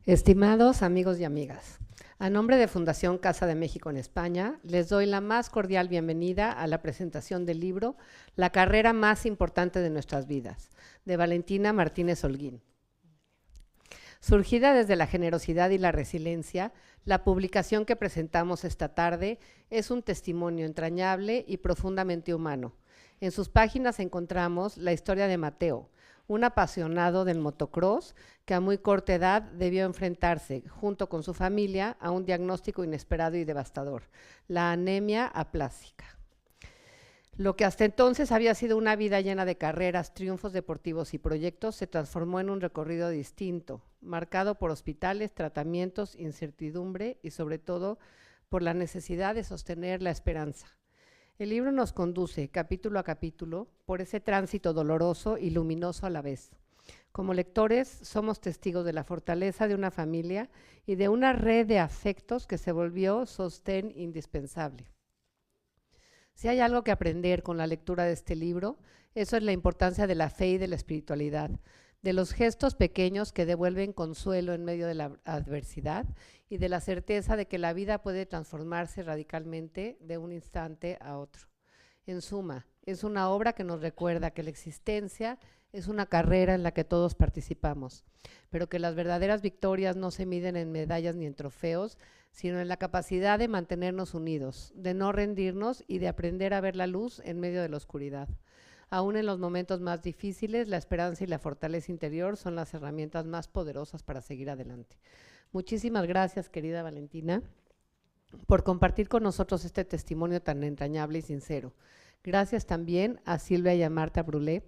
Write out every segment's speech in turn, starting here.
Estimados amigos y amigas, a nombre de Fundación Casa de México en España, les doy la más cordial bienvenida a la presentación del libro La carrera más importante de nuestras vidas, de Valentina Martínez Holguín. Surgida desde la generosidad y la resiliencia, la publicación que presentamos esta tarde es un testimonio entrañable y profundamente humano. En sus páginas encontramos la historia de Mateo, un apasionado del motocross que a muy corta edad debió enfrentarse, junto con su familia, a un diagnóstico inesperado y devastador, la anemia aplásica. Lo que hasta entonces había sido una vida llena de carreras, triunfos deportivos y proyectos se transformó en un recorrido distinto, marcado por hospitales, tratamientos, incertidumbre y sobre todo por la necesidad de sostener la esperanza. El libro nos conduce, capítulo a capítulo, por ese tránsito doloroso y luminoso a la vez. Como lectores, somos testigos de la fortaleza de una familia y de una red de afectos que se volvió sostén indispensable. Si hay algo que aprender con la lectura de este libro, eso es la importancia de la fe y de la espiritualidad, de los gestos pequeños que devuelven consuelo en medio de la adversidad y de la certeza de que la vida puede transformarse radicalmente de un instante a otro. En suma, es una obra que nos recuerda que la existencia es una carrera en la que todos participamos, pero que las verdaderas victorias no se miden en medallas ni en trofeos, sino en la capacidad de mantenernos unidos, de no rendirnos y de aprender a ver la luz en medio de la oscuridad. Aún en los momentos más difíciles, la esperanza y la fortaleza interior son las herramientas más poderosas para seguir adelante. Muchísimas gracias, querida Valentina, por compartir con nosotros este testimonio tan entrañable y sincero. Gracias también a Silvia y a Marta Brulé,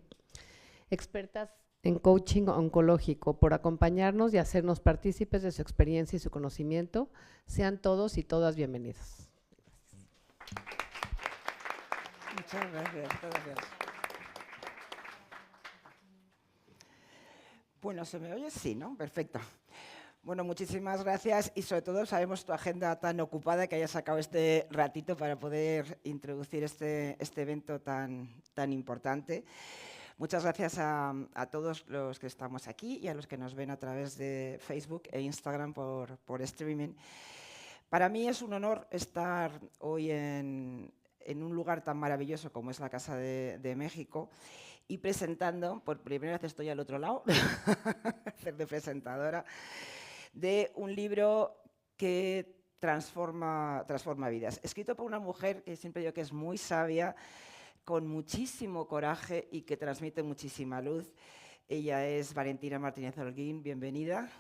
expertas en coaching oncológico, por acompañarnos y hacernos partícipes de su experiencia y su conocimiento. Sean todos y todas bienvenidos. Muchas gracias. Bueno, ¿se me oye? Sí, ¿no? Perfecto. Bueno, muchísimas gracias y sobre todo sabemos tu agenda tan ocupada que hayas sacado este ratito para poder introducir este evento tan importante. Muchas gracias a todos los que estamos aquí y a los que nos ven a través de Facebook e Instagram por streaming. Para mí es un honor estar hoy en un lugar tan maravilloso como es la Casa de México y presentando, por primera vez estoy al otro lado, hacer de presentadora, de un libro que transforma vidas. Escrito por una mujer que siempre digo que es muy sabia, con muchísimo coraje y que transmite muchísima luz. Ella es Valentina Martínez Holguín, bienvenida.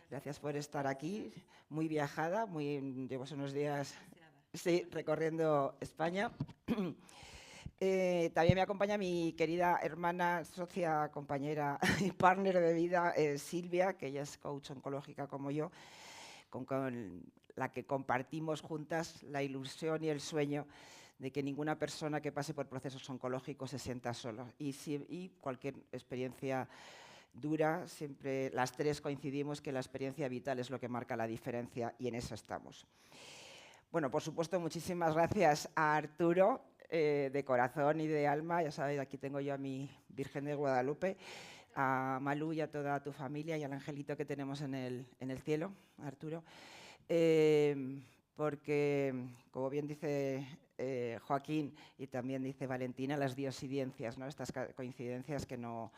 Gracias por estar aquí, muy viajada, llevo unos días recorriendo España. También me acompaña mi querida hermana, socia, compañera y partner de vida, Silvia, que ella es coach oncológica como yo, con la que compartimos juntas la ilusión y el sueño de que ninguna persona que pase por procesos oncológicos se sienta sola. Y cualquier experiencia dura, siempre las tres coincidimos que la experiencia vital es lo que marca la diferencia y en eso estamos. Bueno, por supuesto, muchísimas gracias a Arturo, de corazón y de alma. Ya sabéis, aquí tengo yo a mi Virgen de Guadalupe, a Malú y a toda tu familia y al angelito que tenemos en el cielo, Arturo. Porque, como bien dice Joaquín y también dice Valentina, las diosidencias, ¿no? Estas coincidencias que no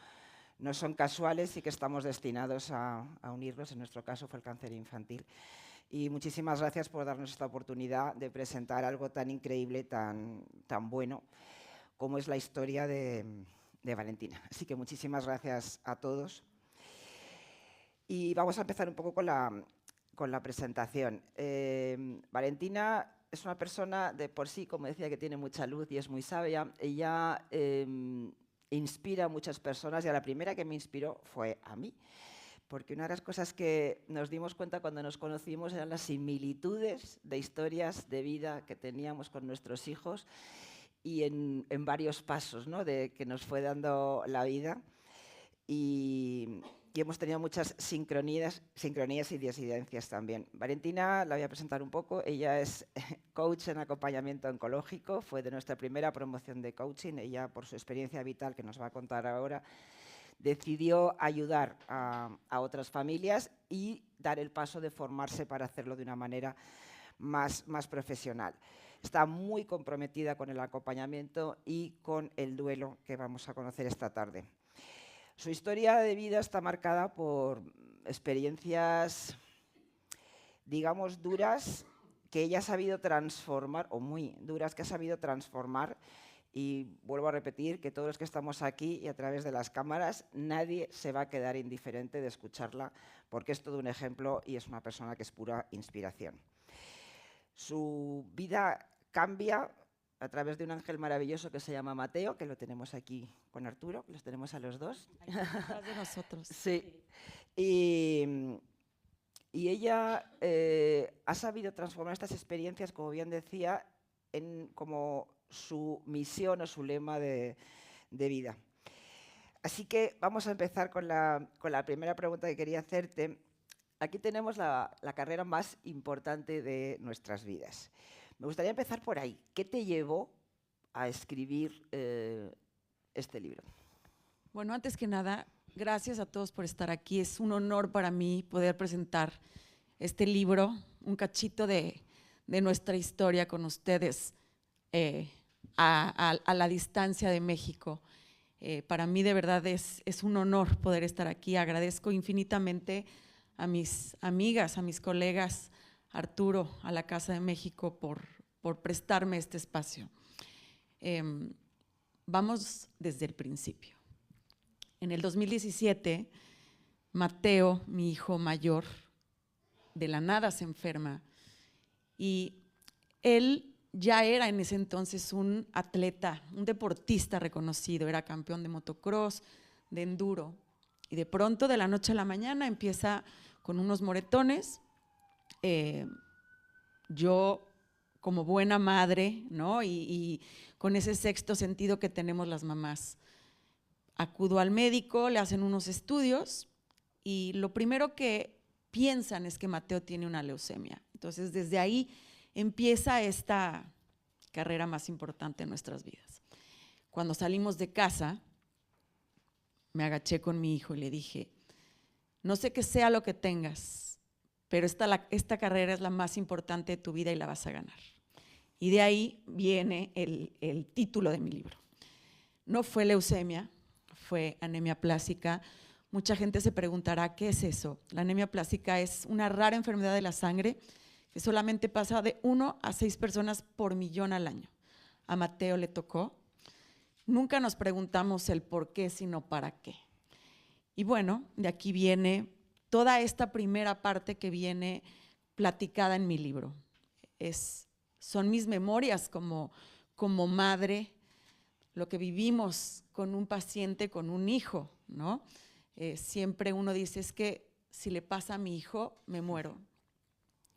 son casuales y que estamos destinados a unirnos. En nuestro caso fue el cáncer infantil. Y muchísimas gracias por darnos esta oportunidad de presentar algo tan increíble, tan bueno, como es la historia de Valentina. Así que muchísimas gracias a todos. Y vamos a empezar un poco con la presentación. Valentina es una persona de por sí, como decía, que tiene mucha luz y es muy sabia. Ella inspira a muchas personas y a la primera que me inspiró fue a mí. Porque una de las cosas que nos dimos cuenta cuando nos conocimos eran las similitudes de historias de vida que teníamos con nuestros hijos y en varios pasos, ¿no? que nos fue dando la vida. Y hemos tenido muchas sincronías y diosidencias también. Valentina, la voy a presentar un poco. Ella es coach en acompañamiento oncológico, fue de nuestra primera promoción de coaching. Ella, por su experiencia vital, que nos va a contar ahora, decidió ayudar a otras familias y dar el paso de formarse para hacerlo de una manera más profesional. Está muy comprometida con el acompañamiento y con el duelo que vamos a conocer esta tarde. Su historia de vida está marcada por experiencias, digamos, duras que ella ha sabido transformar, o muy duras que ha sabido transformar. Y vuelvo a repetir que todos los que estamos aquí y a través de las cámaras, nadie se va a quedar indiferente de escucharla, porque es todo un ejemplo y es una persona que es pura inspiración. Su vida cambia a través de un ángel maravilloso que se llama Mateo, que lo tenemos aquí con Arturo, los tenemos a los dos. Detrás de nosotros. Sí. Y ella ha sabido transformar estas experiencias, como bien decía, en como su misión o su lema de vida. Así que vamos a empezar con la primera pregunta que quería hacerte. Aquí tenemos la carrera más importante de nuestras vidas. Me gustaría empezar por ahí. ¿Qué te llevó a escribir este libro? Bueno, antes que nada, gracias a todos por estar aquí. Es un honor para mí poder presentar este libro, un cachito de nuestra historia con ustedes a la distancia de México. Para mí de verdad es un honor poder estar aquí. Agradezco infinitamente a mis amigas, a mis colegas, Arturo, a la Casa de México por prestarme este espacio. Vamos desde el principio. En el 2017, Mateo, mi hijo mayor, de la nada se enferma y él ya era en ese entonces un atleta, un deportista reconocido, era campeón de motocross, de enduro y de pronto de la noche a la mañana empieza con unos moretones. Yo como buena madre, ¿no? y con ese sexto sentido que tenemos las mamás, acudo al médico, le hacen unos estudios y lo primero que piensan es que Mateo tiene una leucemia. Entonces, desde ahí empieza esta carrera más importante en nuestras vidas. Cuando salimos de casa, me agaché con mi hijo y le dije, no sé qué sea lo que tengas, pero esta carrera es la más importante de tu vida y la vas a ganar. Y de ahí viene el título de mi libro. No fue leucemia, fue anemia plástica. Mucha gente se preguntará, ¿qué es eso? La anemia plástica es una rara enfermedad de la sangre que solamente pasa de 1 a 6 personas por millón al año. A Mateo le tocó. Nunca nos preguntamos el por qué, sino para qué. Y bueno, de aquí viene toda esta primera parte que viene platicada en mi libro. Son mis memorias como madre, lo que vivimos con un paciente, con un hijo, ¿no? Siempre uno dice, es que si le pasa a mi hijo, me muero.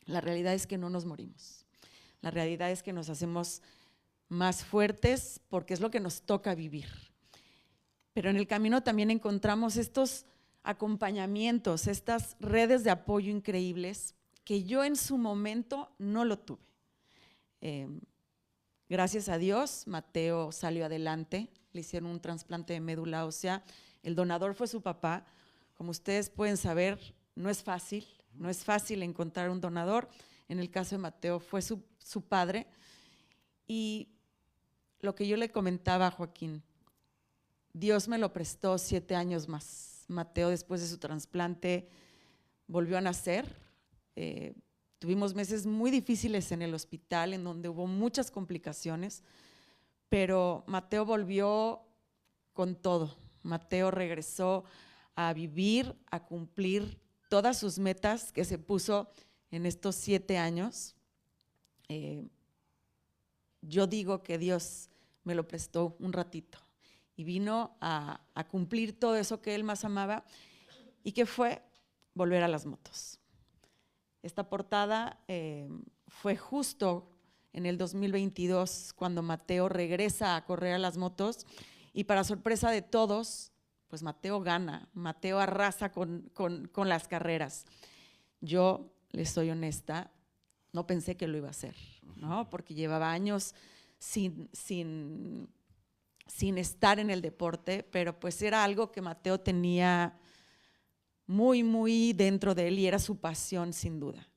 La realidad es que no nos morimos. La realidad es que nos hacemos más fuertes porque es lo que nos toca vivir. Pero en el camino también encontramos estos acompañamientos, estas redes de apoyo increíbles que yo en su momento no lo tuve. Gracias a Dios, Mateo salió adelante, le hicieron un trasplante de médula ósea, el donador fue su papá. Como ustedes pueden saber, no es fácil encontrar un donador. En el caso de Mateo fue su padre. Y lo que yo le comentaba a Joaquín, Dios me lo prestó 7 años más. Mateo, después de su trasplante, volvió a nacer. Tuvimos meses muy difíciles en el hospital, en donde hubo muchas complicaciones, pero Mateo volvió con todo. Mateo regresó a vivir, a cumplir todas sus metas que se puso en estos 7 años. Yo digo que Dios me lo prestó un ratito y vino a cumplir todo eso que él más amaba y que fue volver a las motos. Esta portada fue justo en el 2022 cuando Mateo regresa a correr a las motos y para sorpresa de todos, pues Mateo gana, Mateo arrasa con las carreras. Yo, les soy honesta, no pensé que lo iba a hacer, ¿no? Porque llevaba años sin sin estar en el deporte, pero pues era algo que Mateo tenía muy, muy dentro de él y era su pasión sin duda.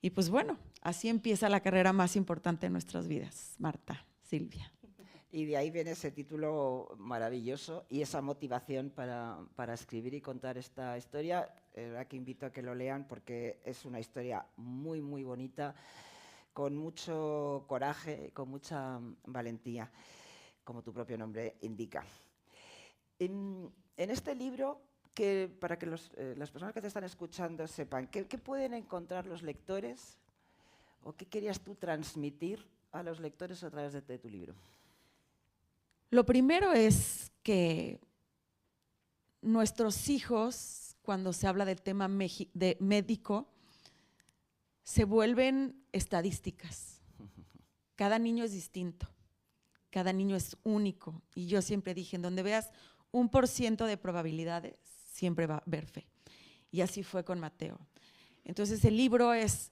Y pues bueno, así empieza la carrera más importante de nuestras vidas, Marta, Silvia. Y de ahí viene ese título maravilloso y esa motivación para escribir y contar esta historia. Aquí invito a que lo lean porque es una historia muy, muy bonita, con mucho coraje, con mucha valentía, como tu propio nombre indica. En este libro, para que las personas que te están escuchando sepan, ¿qué pueden encontrar los lectores o qué querías tú transmitir a los lectores a través de tu libro? Lo primero es que nuestros hijos, cuando se habla del tema médico, se vuelven estadísticas. Cada niño es distinto, cada niño es único. Y yo siempre dije, en donde veas 1% de probabilidades, siempre va a haber fe. Y así fue con Mateo. Entonces el libro es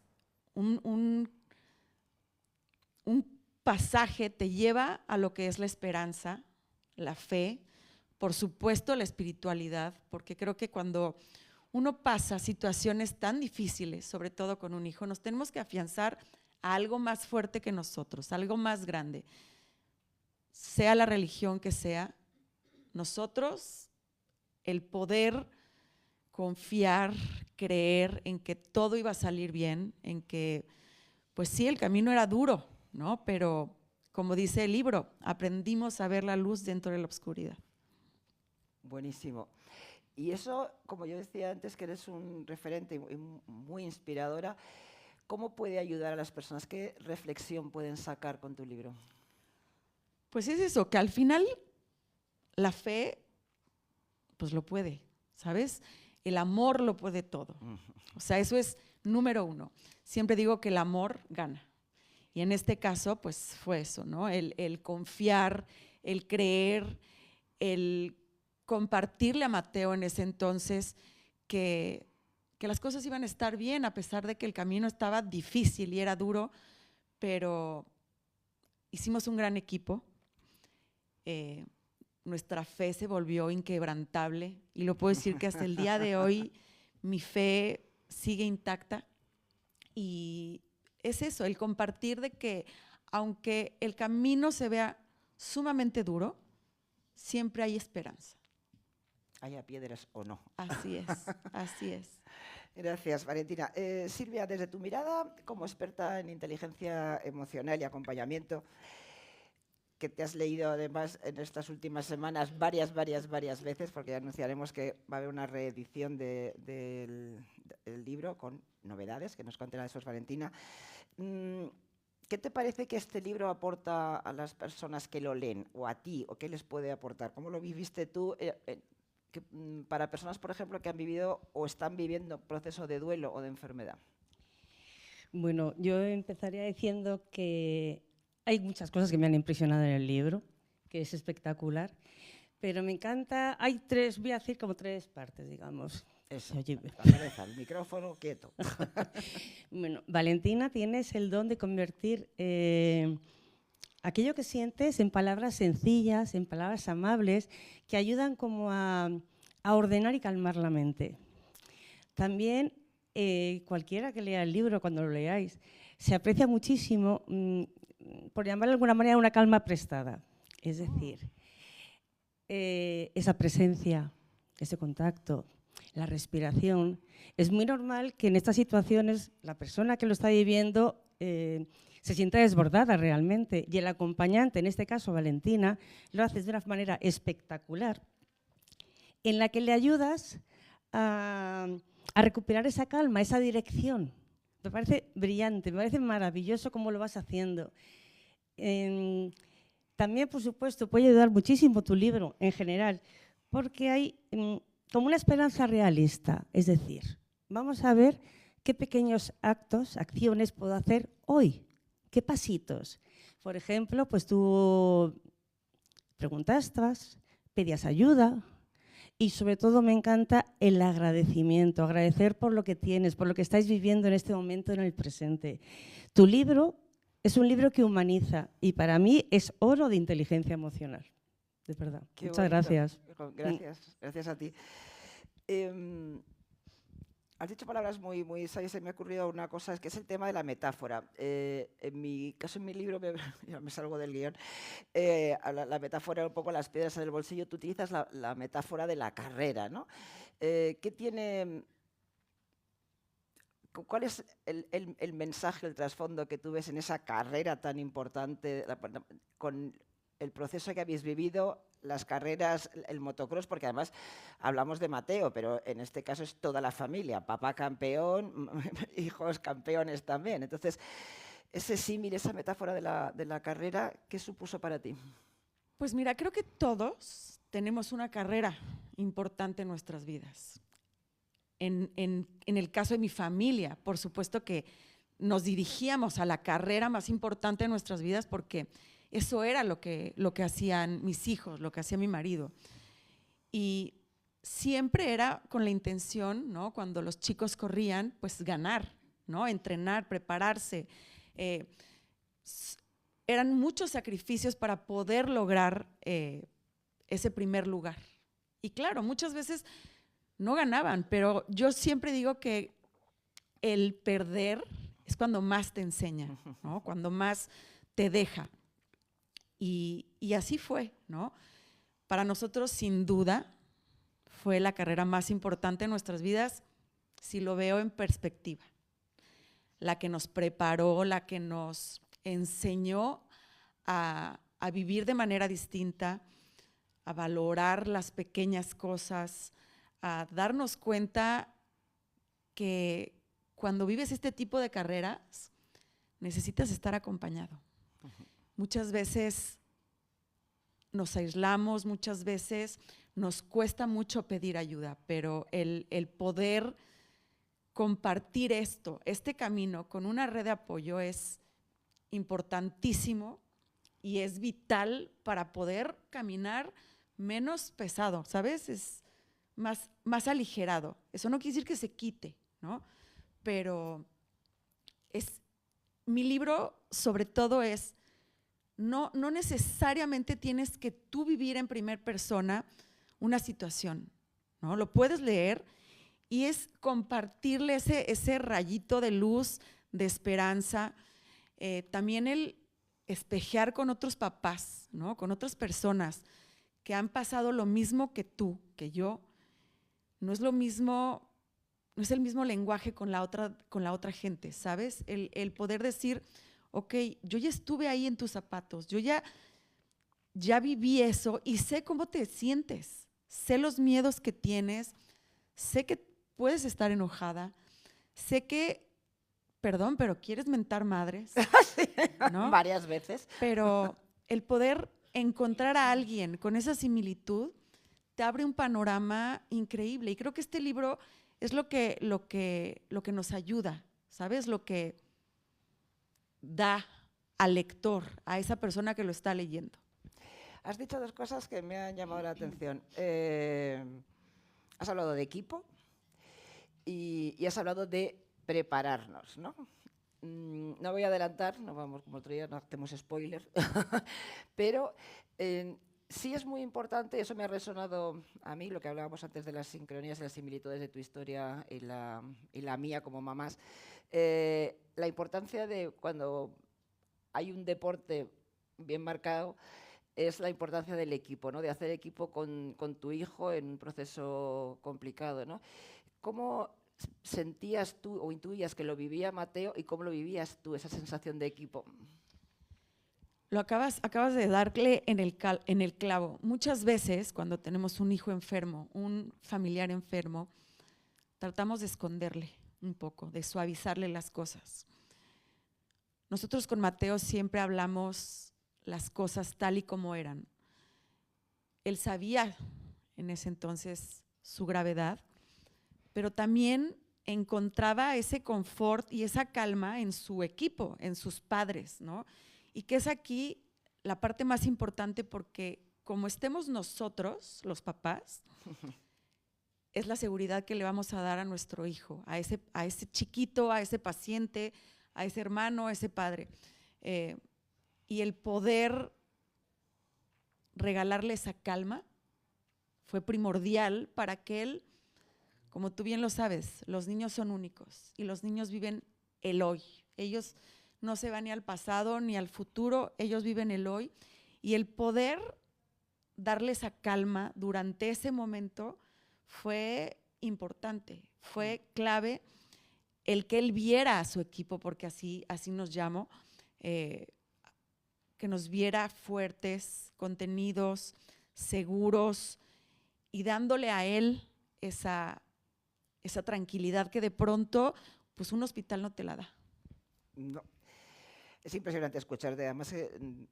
un pasaje, te lleva a lo que es la esperanza, la fe, por supuesto la espiritualidad, porque creo que cuando uno pasa situaciones tan difíciles, sobre todo con un hijo, nos tenemos que afianzar a algo más fuerte que nosotros, algo más grande. Sea la religión que sea, nosotros, el poder confiar, creer en que todo iba a salir bien, en que, pues sí, el camino era duro, ¿no? Pero, como dice el libro, aprendimos a ver la luz dentro de la oscuridad. Buenísimo. Y eso, como yo decía antes, que eres un referente y muy inspiradora, ¿cómo puede ayudar a las personas? ¿Qué reflexión pueden sacar con tu libro? Pues es eso, que al final la fe, pues lo puede, ¿sabes? El amor lo puede todo. O sea, eso es número uno. Siempre digo que el amor gana. Y en este caso, pues fue eso, ¿no? El confiar, el creer, el compartirle a Mateo en ese entonces que las cosas iban a estar bien, a pesar de que el camino estaba difícil y era duro, pero hicimos un gran equipo. Nuestra fe se volvió inquebrantable y lo puedo decir que hasta el día de hoy mi fe sigue intacta. Y es eso, el compartir de que aunque el camino se vea sumamente duro, siempre hay esperanza. Haya piedras o no. Así es, así es. Gracias, Valentina. Silvia, desde tu mirada como experta en inteligencia emocional y acompañamiento, que te has leído además en estas últimas semanas varias veces, porque ya anunciaremos que va a haber una reedición del libro con novedades, que nos contará eso Valentina. ¿Qué te parece que este libro aporta a las personas que lo leen, o a ti, o qué les puede aportar? ¿Cómo lo viviste tú para personas, por ejemplo, que han vivido o están viviendo proceso de duelo o de enfermedad? Bueno, yo empezaría diciendo que hay muchas cosas que me han impresionado en el libro, que es espectacular, pero me encanta, voy a decir como tres partes, digamos. Eso, Oye, la cabeza, el micrófono quieto. Bueno, Valentina, tienes el don de convertir aquello que sientes en palabras sencillas, en palabras amables, que ayudan como a ordenar y calmar la mente. También, cualquiera que lea el libro, cuando lo leáis, se aprecia muchísimo, por llamarlo de alguna manera, una calma prestada. Es decir, esa presencia, ese contacto, la respiración. Es muy normal que en estas situaciones la persona que lo está viviendo se sienta desbordada realmente, y el acompañante, en este caso Valentina, lo hace de una manera espectacular, en la que le ayudas a recuperar esa calma, esa dirección. Me parece brillante, me parece maravilloso cómo lo vas haciendo. También, por supuesto, puede ayudar muchísimo tu libro en general, porque hay como una esperanza realista, es decir, vamos a ver qué pequeños actos, acciones puedo hacer hoy, qué pasitos. Por ejemplo, pues tú preguntaste, pedías ayuda y sobre todo me encanta el agradecimiento, agradecer por lo que tienes, por lo que estáis viviendo en este momento en el presente. Tu libro Es un libro que humaniza y para mí es oro de inteligencia emocional. De verdad. Qué Muchas bonito. gracias. Gracias a ti. Has dicho palabras muy, muy sabias. Se me ha ocurrido una cosa, es que es el tema de la metáfora. En mi caso, en mi libro, ya me salgo del guión, la metáfora, un poco las piedras en el bolsillo, tú utilizas la metáfora de la carrera, ¿no? ¿Qué tiene... ¿Cuál es el mensaje, el trasfondo que tú ves en esa carrera tan importante, con el proceso que habéis vivido, las carreras, el motocross? Porque además hablamos de Mateo, pero en este caso es toda la familia, papá campeón, hijos campeones también. Entonces, ese símil, esa metáfora de la carrera, ¿qué supuso para ti? Pues mira, creo que todos tenemos una carrera importante en nuestras vidas. En el caso de mi familia, por supuesto que nos dirigíamos a la carrera más importante de nuestras vidas porque eso era lo que hacían mis hijos, lo que hacía mi marido. Y siempre era con la intención, ¿no? Cuando los chicos corrían, pues ganar, ¿no? Entrenar, prepararse. Eran muchos sacrificios para poder lograr ese primer lugar. Y claro, muchas veces no ganaban, pero yo siempre digo que el perder es cuando más te enseña, ¿no? Cuando más te deja. Y así fue, ¿no? Para nosotros, sin duda, fue la carrera más importante en nuestras vidas, si lo veo en perspectiva. La que nos preparó, la que nos enseñó a vivir de manera distinta, a valorar las pequeñas cosas, a darnos cuenta que cuando vives este tipo de carreras necesitas estar acompañado. Muchas veces nos aislamos, muchas veces nos cuesta mucho pedir ayuda, pero el poder compartir este camino con una red de apoyo es importantísimo y es vital para poder caminar menos pesado, ¿sabes? Es más aligerado. Eso no quiere decir que se quite, ¿no? Pero mi libro sobre todo es, no necesariamente tienes que tú vivir en primera persona una situación, ¿no? Lo puedes leer y es compartirle ese rayito de luz, de esperanza, también el espejear con otros papás, ¿no? Con otras personas que han pasado lo mismo que tú, que yo. No es lo mismo, no es el mismo lenguaje con la otra gente, ¿sabes? El poder decir, ok, yo ya estuve ahí en tus zapatos, yo ya viví eso y sé cómo te sientes, sé los miedos que tienes, sé que puedes estar enojada, sé que, perdón, pero quieres mentar madres, ¿no? Varias veces. Pero el poder encontrar a alguien con esa similitud te abre un panorama increíble. Y creo que este libro es lo que nos ayuda, ¿sabes? Lo que da al lector, a esa persona que lo está leyendo. Has dicho dos cosas que me han llamado la atención. Has hablado de equipo y has hablado de prepararnos, ¿no? No voy a adelantar, no vamos como otro día, no hacemos spoiler, pero sí es muy importante, eso me ha resonado a mí, lo que hablábamos antes de las sincronías y las similitudes de tu historia y la mía como mamás, la importancia de cuando hay un deporte bien marcado, es la importancia del equipo, ¿no? De hacer equipo con tu hijo en un proceso complicado, ¿no? ¿Cómo sentías tú o intuías que lo vivía Mateo y cómo lo vivías tú, esa sensación de equipo? Lo acabas de darle en el clavo. Muchas veces cuando tenemos un hijo enfermo, un familiar enfermo, tratamos de esconderle un poco, de suavizarle las cosas. Nosotros con Mateo siempre hablamos las cosas tal y como eran. Él sabía en ese entonces su gravedad, pero también encontraba ese confort y esa calma en su equipo, en sus padres, ¿no? Y que es aquí la parte más importante porque como estemos nosotros, los papás, es la seguridad que le vamos a dar a nuestro hijo, a ese chiquito, a ese paciente, a ese hermano, a ese padre. y el poder regalarle esa calma fue primordial para que él, como tú bien lo sabes, los niños son únicos y los niños viven el hoy. Ellos no se van ni al pasado ni al futuro, ellos viven el hoy, y el poder darle esa calma durante ese momento fue importante, fue clave el que él viera a su equipo, porque así nos llamo, que nos viera fuertes, contenidos, seguros, y dándole a él esa tranquilidad que de pronto pues un hospital no te la da. No. Es impresionante escucharte, además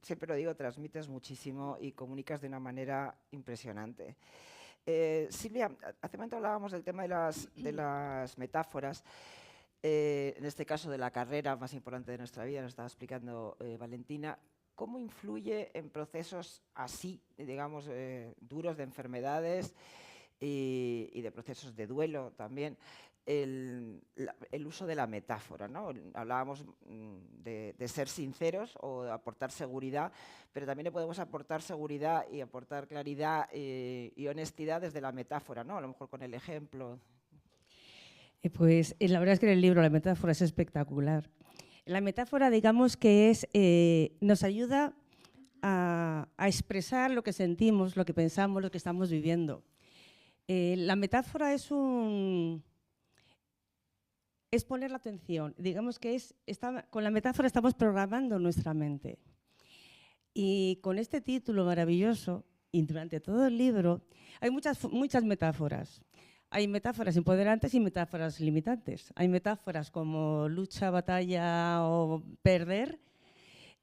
siempre lo digo, transmites muchísimo y comunicas de una manera impresionante. Silvia, hace un momento hablábamos del tema de las metáforas, en este caso de la carrera más importante de nuestra vida, nos estaba explicando Valentina. ¿Cómo influye en procesos así, digamos, duros de enfermedades y de procesos de duelo también, el uso de la metáfora, ¿no? Hablábamos de ser sinceros o de aportar seguridad, pero también le podemos aportar seguridad y aportar claridad y honestidad desde la metáfora, ¿no? A lo mejor con el ejemplo. Pues la verdad es que en el libro la metáfora es espectacular. La metáfora, digamos que nos ayuda a expresar lo que sentimos, lo que pensamos, lo que estamos viviendo. La metáfora es poner la atención. Digamos que con la metáfora estamos programando nuestra mente. Y con este título maravilloso, y durante todo el libro, hay muchas metáforas. Hay metáforas empoderantes y metáforas limitantes. Hay metáforas como lucha, batalla o perder,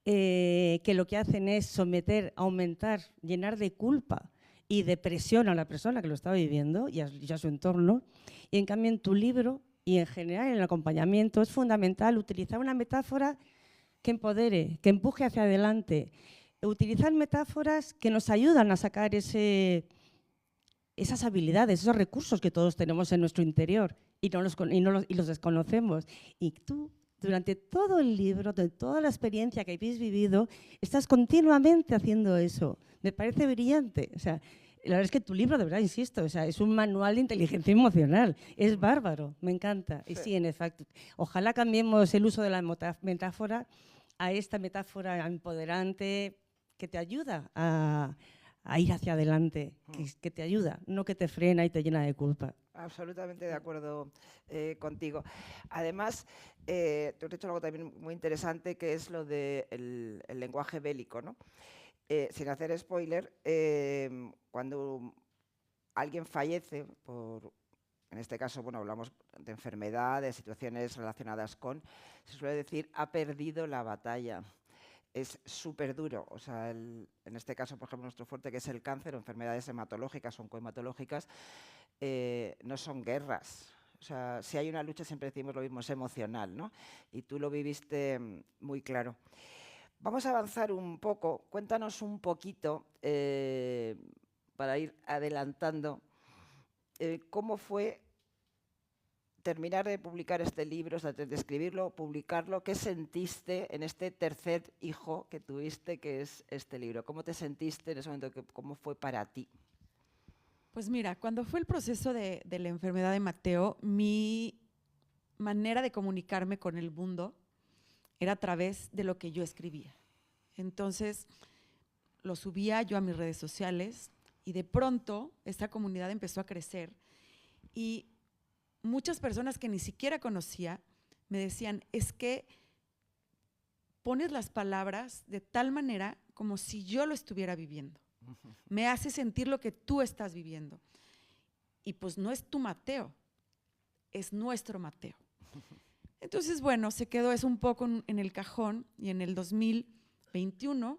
que lo que hacen es someter, aumentar, llenar de culpa y de presión a la persona que lo está viviendo y a su entorno. Y en cambio en tu libro y en general en el acompañamiento es fundamental utilizar una metáfora que empodere, que empuje hacia adelante. Utilizar metáforas que nos ayudan a sacar esas habilidades, esos recursos que todos tenemos en nuestro interior y los desconocemos. Y tú, durante todo el libro, de toda la experiencia que habéis vivido, estás continuamente haciendo eso. Me parece brillante. O sea, la verdad es que tu libro, de verdad, insisto, o sea, es un manual de inteligencia emocional. Es bárbaro, me encanta. Y sí, en efecto, ojalá cambiemos el uso de la metáfora a esta metáfora empoderante que te ayuda a ir hacia adelante, que te ayuda, no que te frena y te llena de culpa. Absolutamente de acuerdo contigo. Además, tú has dicho algo también muy interesante, que es lo del lenguaje bélico, ¿no? Sin hacer spoiler, cuando alguien fallece, en este caso, bueno, hablamos de enfermedad, de situaciones relacionadas con, se suele decir, ha perdido la batalla. Es súper duro, o sea, en este caso, por ejemplo, nuestro fuerte, que es el cáncer, o enfermedades hematológicas o oncohematológicas, no son guerras. O sea, si hay una lucha, siempre decimos lo mismo, es emocional, ¿no? Y tú lo viviste muy claro. Vamos a avanzar un poco, cuéntanos un poquito, para ir adelantando, cómo fue terminar de publicar este libro, o sea, de escribirlo, publicarlo. ¿Qué sentiste en este tercer hijo que tuviste, que es este libro? ¿Cómo te sentiste en ese momento? ¿Cómo fue para ti? Pues mira, cuando fue el proceso de la enfermedad de Mateo, mi manera de comunicarme con el mundo era a través de lo que yo escribía. Entonces, lo subía yo a mis redes sociales y de pronto esta comunidad empezó a crecer y muchas personas que ni siquiera conocía me decían, es que pones las palabras de tal manera como si yo lo estuviera viviendo. Me hace sentir lo que tú estás viviendo. Y pues no es tu Mateo, es nuestro Mateo. Entonces, bueno, se quedó eso un poco en el cajón y en el 2021,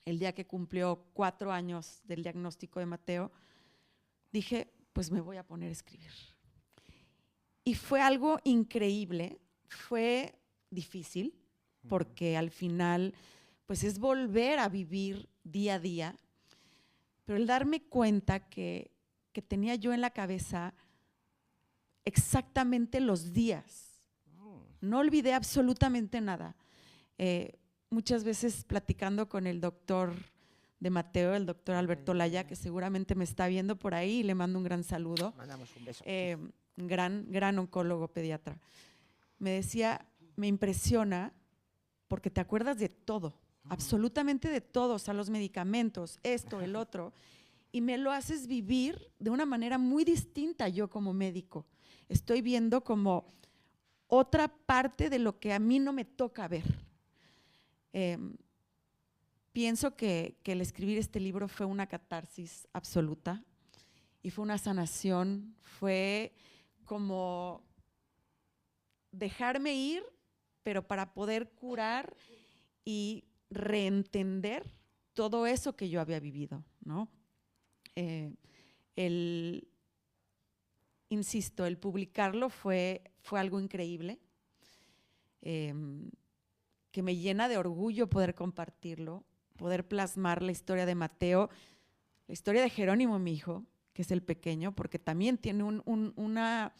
el día que cumplió 4 años del diagnóstico de Mateo, dije, pues me voy a poner a escribir. Y fue algo increíble, fue difícil, porque al final pues es volver a vivir día a día, pero el darme cuenta que tenía yo en la cabeza exactamente los días, no olvidé absolutamente nada. muchas veces platicando con el doctor de Mateo, el doctor Alberto Laya, que seguramente me está viendo por ahí, y le mando un gran saludo. Mandamos un beso. Gran oncólogo pediatra. Me decía, me impresiona porque te acuerdas de todo, absolutamente de todo, o sea, los medicamentos, esto, el otro, y me lo haces vivir de una manera muy distinta yo como médico. Estoy viendo como otra parte de lo que a mí no me toca ver. Pienso que el escribir este libro fue una catarsis absoluta y fue una sanación, fue como dejarme ir, pero para poder curar y reentender todo eso que yo había vivido, ¿no? Insisto, el publicarlo fue algo increíble, que me llena de orgullo poder compartirlo, poder plasmar la historia de Mateo, la historia de Jerónimo, mi hijo, que es el pequeño, porque también tiene una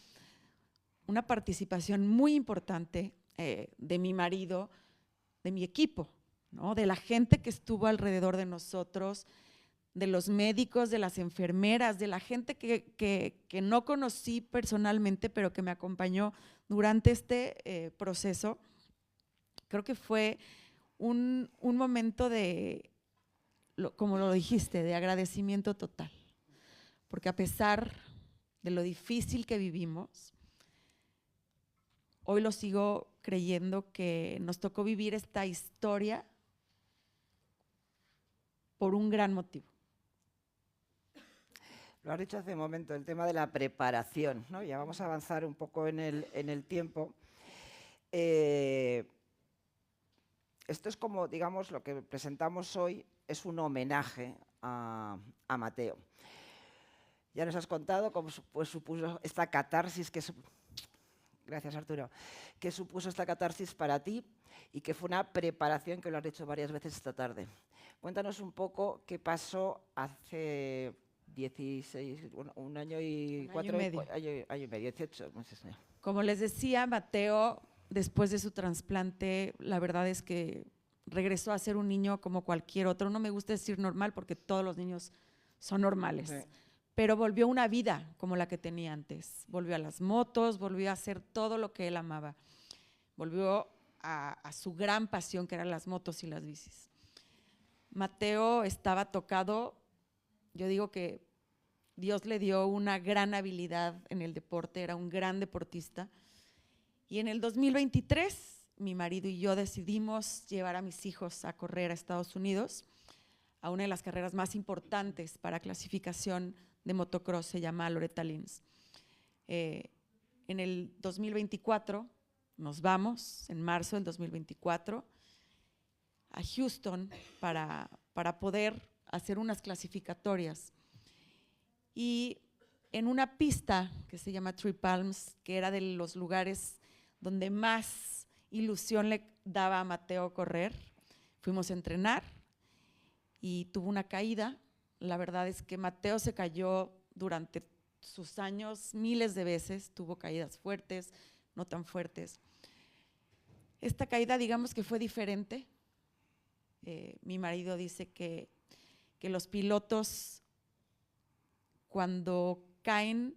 participación muy importante de mi marido, de mi equipo, ¿no? De la gente que estuvo alrededor de nosotros, de los médicos, de las enfermeras, de la gente que no conocí personalmente, pero que me acompañó durante este proceso. Creo que fue un momento de, como lo dijiste, de agradecimiento total. Porque a pesar de lo difícil que vivimos, hoy lo sigo creyendo que nos tocó vivir esta historia por un gran motivo. Lo has dicho hace un momento, el tema de la preparación, ¿no? Ya vamos a avanzar un poco en el tiempo. Esto es como, digamos, lo que presentamos hoy es un homenaje a Mateo. Ya nos has contado cómo pues, supuso esta catarsis, gracias Arturo, que supuso esta catarsis para ti y que fue una preparación que lo has dicho varias veces esta tarde. Cuéntanos un poco qué pasó hace 16, bueno, un año y medio, 18 meses. Como les decía, Mateo, después de su trasplante, la verdad es que regresó a ser un niño como cualquier otro. No me gusta decir normal porque todos los niños son normales. Sí. Pero volvió a una vida como la que tenía antes. Volvió a las motos, volvió a hacer todo lo que él amaba. Volvió a su gran pasión, que eran las motos y las bicis. Mateo estaba tocado, yo digo que Dios le dio una gran habilidad en el deporte, era un gran deportista. Y en el 2023, mi marido y yo decidimos llevar a mis hijos a correr a Estados Unidos, a una de las carreras más importantes para clasificación de motocross, se llama Loretta Lynn's. En el 2024 nos vamos, en marzo del 2024, a Houston para poder hacer unas clasificatorias. Y en una pista que se llama Three Palms, que era de los lugares donde más ilusión le daba a Mateo correr, fuimos a entrenar y tuvo una caída. La verdad es que Mateo se cayó durante sus años miles de veces, tuvo caídas fuertes, no tan fuertes. Esta caída, digamos que fue diferente. Mi marido dice que los pilotos, cuando caen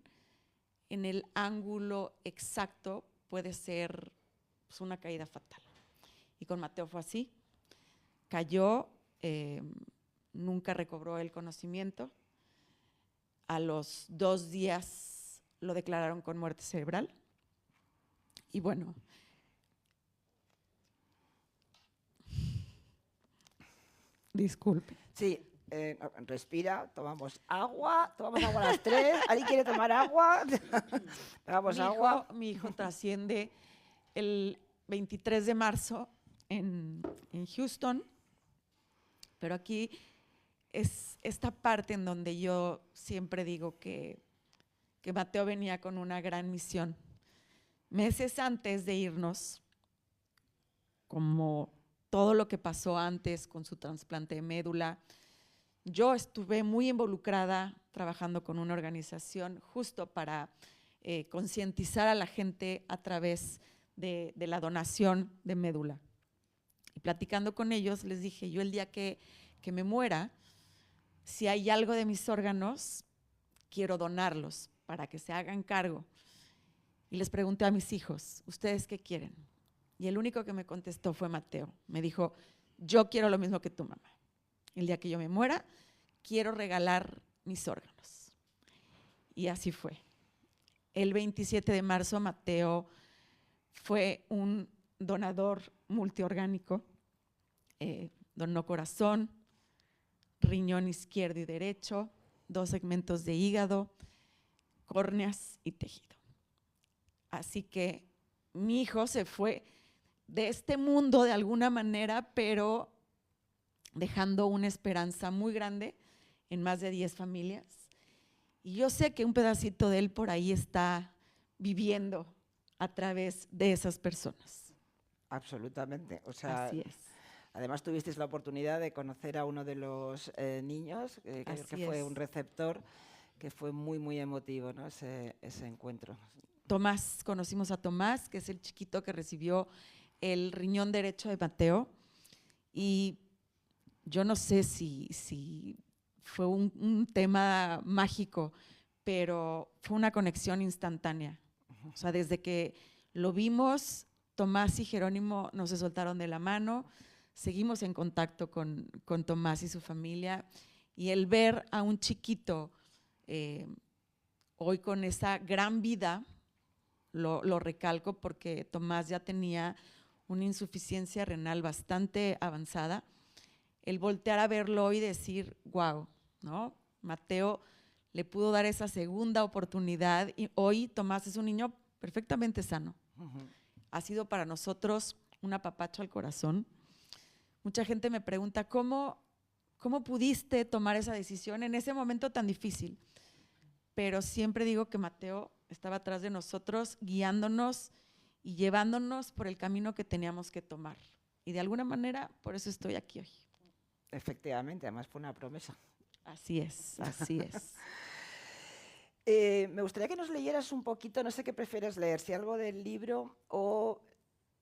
en el ángulo exacto, puede ser pues, una caída fatal. Y con Mateo fue así. Cayó, nunca recobró el conocimiento. A los 2 días lo declararon con muerte cerebral. Y bueno, disculpe. Sí, respira, tomamos agua a las 3. ¿Alguien quiere tomar agua? Tomamos agua. Mi hijo trasciende el 23 de marzo en Houston, pero aquí es esta parte en donde yo siempre digo que Mateo venía con una gran misión. Meses antes de irnos, como todo lo que pasó antes con su trasplante de médula, yo estuve muy involucrada trabajando con una organización justo para concientizar a la gente a través de la donación de médula. Y platicando con ellos les dije, yo el día que me muera, si hay algo de mis órganos, quiero donarlos para que se hagan cargo. Y les pregunté a mis hijos, ¿ustedes qué quieren? Y el único que me contestó fue Mateo. Me dijo, yo quiero lo mismo que tu mamá. El día que yo me muera, quiero regalar mis órganos. Y así fue. El 27 de marzo, Mateo fue un donador multiorgánico. Donó corazón, riñón izquierdo y derecho, 2 segmentos de hígado, córneas y tejido. Así que mi hijo se fue de este mundo de alguna manera, pero dejando una esperanza muy grande en más de 10 familias. Y yo sé que un pedacito de él por ahí está viviendo a través de esas personas. Absolutamente. O sea, así es. Además tuvisteis la oportunidad de conocer a uno de los niños, que fue un receptor, que fue muy, muy emotivo, ¿no? ese encuentro. Tomás, conocimos a Tomás, que es el chiquito que recibió el riñón derecho de Mateo, y yo no sé si fue un tema mágico, pero fue una conexión instantánea. O sea, desde que lo vimos, Tomás y Jerónimo no se soltaron de la mano. Seguimos en contacto con Tomás y su familia, y el ver a un chiquito hoy con esa gran vida, lo recalco porque Tomás ya tenía una insuficiencia renal bastante avanzada, el voltear a verlo hoy y decir, wow, ¿no? Mateo le pudo dar esa segunda oportunidad y hoy Tomás es un niño perfectamente sano. Ha sido para nosotros un apapacho al corazón. Mucha gente me pregunta, ¿cómo pudiste tomar esa decisión en ese momento tan difícil? Pero siempre digo que Mateo estaba atrás de nosotros, guiándonos y llevándonos por el camino que teníamos que tomar. Y de alguna manera, por eso estoy aquí hoy. Efectivamente, además fue una promesa. Así es, así es. Me gustaría que nos leyeras un poquito, no sé qué prefieres leer, si algo del libro o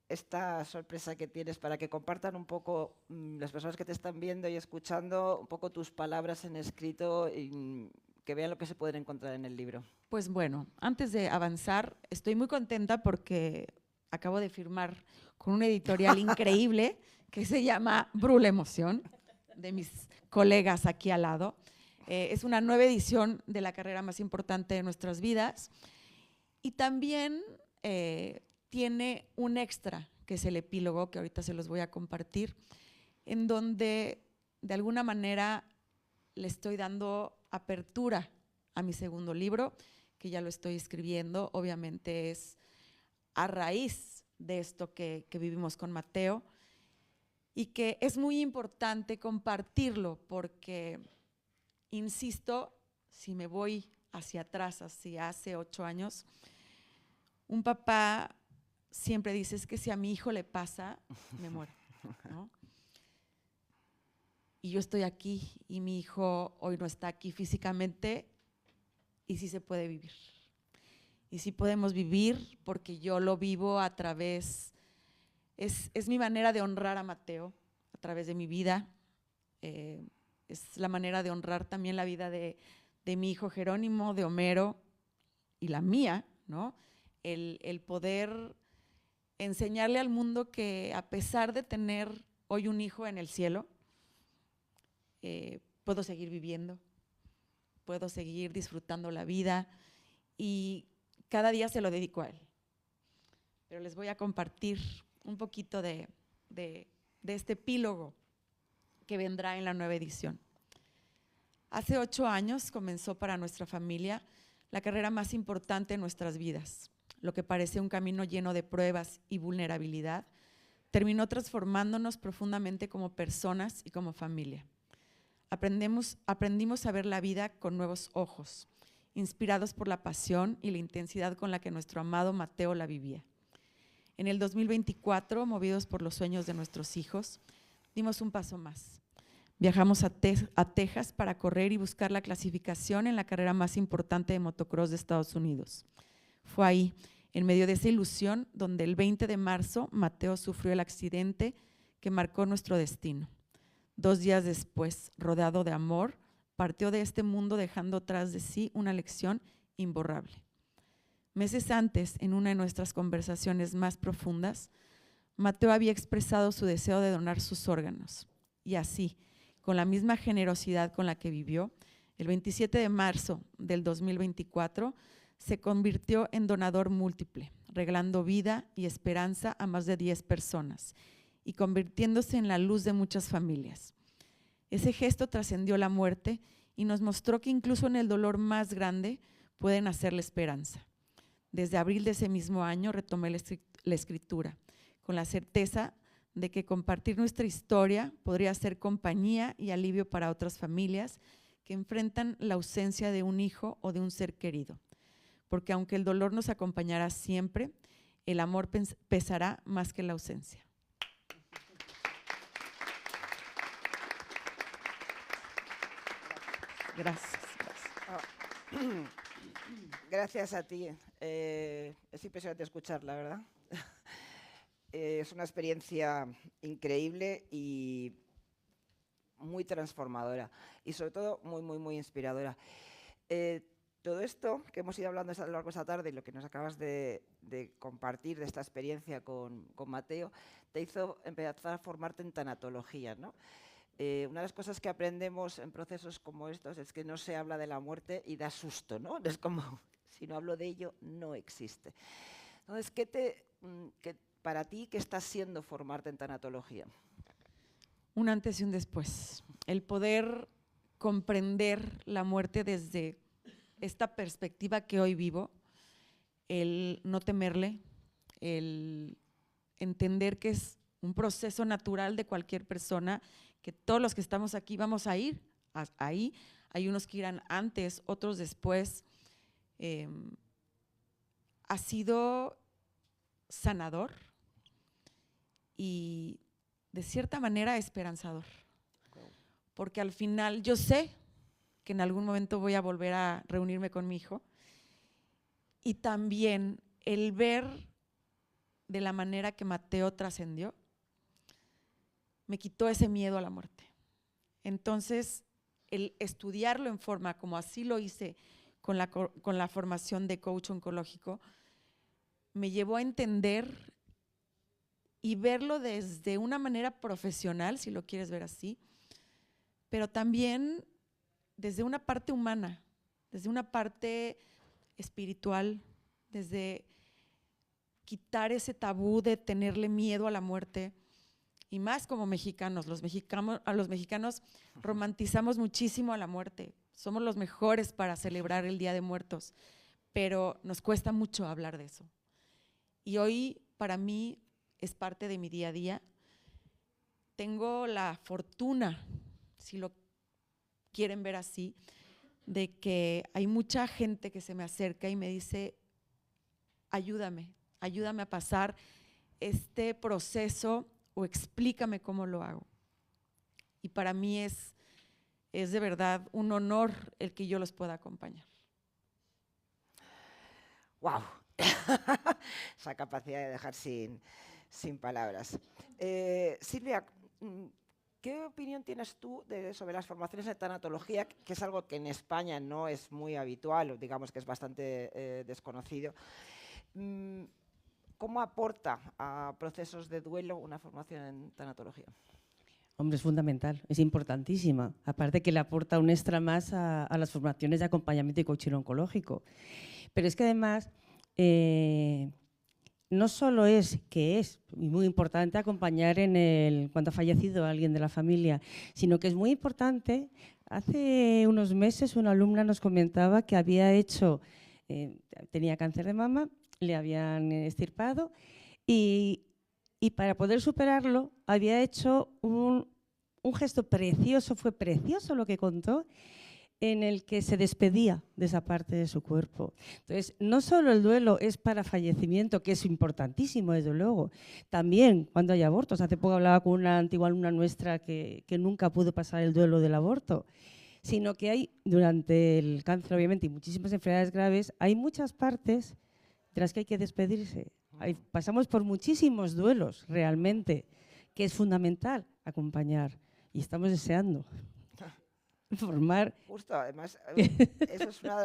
esta sorpresa que tienes para que compartan un poco las personas que te están viendo y escuchando, un poco tus palabras en escrito y que vean lo que se pueden encontrar en el libro. Pues bueno, antes de avanzar, estoy muy contenta porque acabo de firmar con una editorial increíble que se llama Brula Emoción, de mis colegas aquí al lado. Es una nueva edición de la carrera más importante de nuestras vidas y también tiene un extra, que es el epílogo, que ahorita se los voy a compartir, en donde de alguna manera le estoy dando apertura a mi segundo libro, que ya lo estoy escribiendo. Obviamente es a raíz de esto que vivimos con Mateo y que es muy importante compartirlo porque, insisto, si me voy hacia atrás, hacia hace 8 años, un papá siempre dice, es que si a mi hijo le pasa, me muero, ¿no? Y yo estoy aquí y mi hijo hoy no está aquí físicamente y sí se puede vivir. Y sí podemos vivir porque yo lo vivo a través, es mi manera de honrar a Mateo a través de mi vida, es la manera de honrar también la vida de mi hijo Jerónimo, de Homero y la mía, ¿no? El poder enseñarle al mundo que a pesar de tener hoy un hijo en el cielo, puedo seguir viviendo, puedo seguir disfrutando la vida y cada día se lo dedico a él. Pero les voy a compartir un poquito de este epílogo que vendrá en la nueva edición. Hace 8 años comenzó para nuestra familia la carrera más importante en nuestras vidas. Lo que parecía un camino lleno de pruebas y vulnerabilidad terminó transformándonos profundamente como personas y como familia. Aprendimos a ver la vida con nuevos ojos, inspirados por la pasión y la intensidad con la que nuestro amado Mateo la vivía. En el 2024, movidos por los sueños de nuestros hijos, dimos un paso más. Viajamos a Texas para correr y buscar la clasificación en la carrera más importante de motocross de Estados Unidos. Fue ahí, en medio de esa ilusión, donde el 20 de marzo Mateo sufrió el accidente que marcó nuestro destino. 2 días después, rodeado de amor, partió de este mundo dejando tras de sí una lección imborrable. Meses antes, en una de nuestras conversaciones más profundas, Mateo había expresado su deseo de donar sus órganos. Y así, con la misma generosidad con la que vivió, el 27 de marzo del 2024 se convirtió en donador múltiple, regalando vida y esperanza a más de 10 personas y convirtiéndose en la luz de muchas familias. Ese gesto trascendió la muerte y nos mostró que incluso en el dolor más grande puede nacer la esperanza. Desde abril de ese mismo año retomé la escritura, con la certeza de que compartir nuestra historia podría ser compañía y alivio para otras familias que enfrentan la ausencia de un hijo o de un ser querido. Porque aunque el dolor nos acompañará siempre, el amor pesará más que la ausencia. Gracias. Gracias a ti. Es impresionante escuchar, la verdad. Es una experiencia increíble y muy transformadora y sobre todo muy inspiradora. Todo esto que hemos ido hablando a lo largo de esta tarde y lo que nos acabas de compartir de esta experiencia con Mateo, te hizo empezar a formarte en tanatología, ¿no? Una de las cosas que aprendemos en procesos como estos es que no se habla de la muerte y da susto, ¿no? Es como, si no hablo de ello, no existe. Entonces, para ti, ¿qué está siendo formarte en tanatología? Un antes y un después. El poder comprender la muerte desde esta perspectiva que hoy vivo, el no temerle, el entender que es un proceso natural de cualquier persona, que todos los que estamos aquí vamos a ir ahí, hay unos que irán antes, otros después. Ha sido sanador y de cierta manera esperanzador, porque al final yo sé que en algún momento voy a volver a reunirme con mi hijo y también el ver de la manera que Mateo trascendió me quitó ese miedo a la muerte. Entonces, el estudiarlo en forma, como así lo hice con la formación de coach oncológico, me llevó a entender y verlo desde una manera profesional, si lo quieres ver así, pero también desde una parte humana, desde una parte espiritual, desde quitar ese tabú de tenerle miedo a la muerte. Y más como mexicanos, a los mexicanos romantizamos muchísimo a la muerte, somos los mejores para celebrar el Día de Muertos, pero nos cuesta mucho hablar de eso. Y hoy para mí es parte de mi día a día. Tengo la fortuna, si lo quieren ver así, de que hay mucha gente que se me acerca y me dice, ayúdame a pasar este proceso o explícame cómo lo hago. Y para mí es de verdad un honor el que yo los pueda acompañar. ¡Wow! Esa capacidad de dejar sin palabras. Silvia, ¿qué opinión tienes tú sobre las formaciones de tanatología, que es algo que en España no es muy habitual, digamos que es bastante desconocido? ¿Cómo aporta a procesos de duelo una formación en tanatología? Hombre, es fundamental, es importantísima. Aparte que le aporta un extra más a las formaciones de acompañamiento y coaching oncológico. Pero es que además, no solo es que es muy importante acompañar cuando ha fallecido alguien de la familia, sino que es muy importante. Hace unos meses una alumna nos comentaba que había tenía cáncer de mama, le habían extirpado y para poder superarlo había hecho un gesto precioso, fue precioso lo que contó, en el que se despedía de esa parte de su cuerpo. Entonces, no solo el duelo es para fallecimiento, que es importantísimo desde luego, también cuando hay abortos. Hace poco hablaba con una antigua alumna nuestra que nunca pudo pasar el duelo del aborto, sino que hay, durante el cáncer obviamente y muchísimas enfermedades graves, hay muchas partes de las que hay que despedirse. Pasamos por muchísimos duelos realmente, que es fundamental acompañar y estamos deseando formar. Justo, además, eso es uno